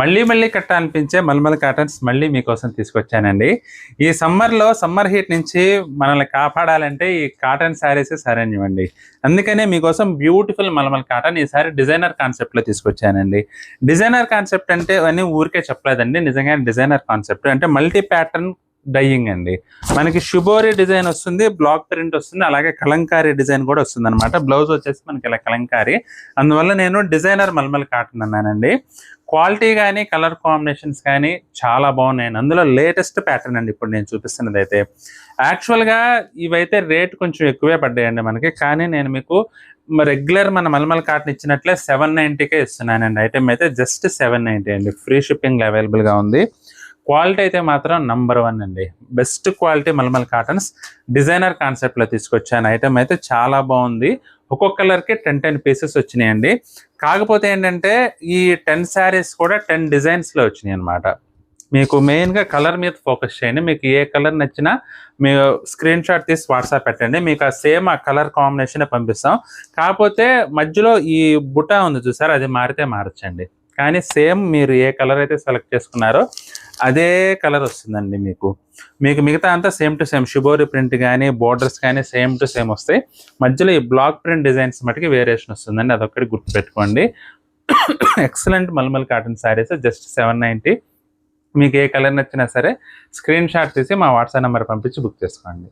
మళ్ళీ మళ్ళీ కట్టాలనిపించే మల్మల్ కాటన్స్ మళ్ళీ మీకోసం తీసుకొచ్చానండి. ఈ సమ్మర్ హీట్ నుంచి మనల్ని కాపాడాలంటే ఈ కాటన్ శారీస్ సరైనవండి. అందుకనే మీకోసం బ్యూటిఫుల్ మల్మల్ కాటన్ ఈసారి డిజైనర్ కాన్సెప్ట్లో తీసుకొచ్చానండి. డిజైనర్ కాన్సెప్ట్ అంటే అన్నీ ఊరికే చెప్పలేదండి, నిజంగా డిజైనర్ కాన్సెప్ట్ అంటే మల్టీ ప్యాటర్న్ డైయింగ్ అండి. మనకి షుబోరి డిజైన్ వస్తుంది, బ్లాక్ ప్రింట్ వస్తుంది, అలాగే కలంకారీ డిజైన్ కూడా వస్తుంది అనమాట. బ్లౌజ్ వచ్చేసి మనకి ఇలా కలంకారీ. అందువల్ల నేను డిజైనర్ మల్మల్ కాటన్ అన్నానండి. క్వాలిటీ కానీ కలర్ కాంబినేషన్స్ కానీ చాలా బాగున్నాయండి. అందులో లేటెస్ట్ ప్యాటర్న్ అండి ఇప్పుడు నేను చూపిస్తున్నది అయితే. యాక్చువల్గా ఇవైతే రేట్ కొంచెం ఎక్కువే పడ్డాయండి మనకి, కానీ నేను మీకు రెగ్యులర్ మన మల్మల్ కాటన్ ఇచ్చినట్లే 790కే ఇస్తున్నానండి. ఐటమ్ అయితే జస్ట్ 790 అండి. ఫ్రీ షిప్పింగ్ అవైలబుల్గా ఉంది. క్వాలిటీ అయితే మాత్రం నంబర్ 1 అండి. Best quality mulmul cottons designer కాన్సెప్ట్లో తీసుకొచ్చాను. ఐటమ్ అయితే చాలా బాగుంది. ఒక్కొక్క కలర్కి 10 పీసెస్ వచ్చినాయండి. కాకపోతే ఏంటంటే ఈ 10 శారీస్ కూడా 10 డిజైన్స్లో వచ్చినాయి అనమాట. మీకు మెయిన్గా కలర్ మీద ఫోకస్ చేయండి. మీకు ఏ కలర్ నచ్చినా మీరు స్క్రీన్ షాట్ తీసి వాట్సాప్ పెట్టండి, మీకు ఆ కలర్ కాంబినేషన్ పంపిస్తాం. కాకపోతే మధ్యలో ఈ బుటా ఉంది చూసారు, అది మారితే మారచ్చండి. కానీ సేమ్ మీరు ఏ కలర్ అయితే సెలెక్ట్ చేసుకున్నారో అదే కలర్ వస్తుందండి. మీకు మిగతా అంతా same to same. Shibori print కానీ బోర్డర్స్ కానీ సేమ్ టు సేమ్ వస్తాయి. మధ్యలో ఈ బ్లాక్ ప్రింట్ డిజైన్స్ మటుకి వేరియేషన్ వస్తుందండి, అదొక్కటి గుర్తుపెట్టుకోండి. Excellent mulmul cotton saris just 790. మీకు ఏ కలర్ నచ్చినా సరే స్క్రీన్ షాట్ తీసి మా వాట్సాప్ నెంబర్ పంపించి బుక్ చేసుకోండి.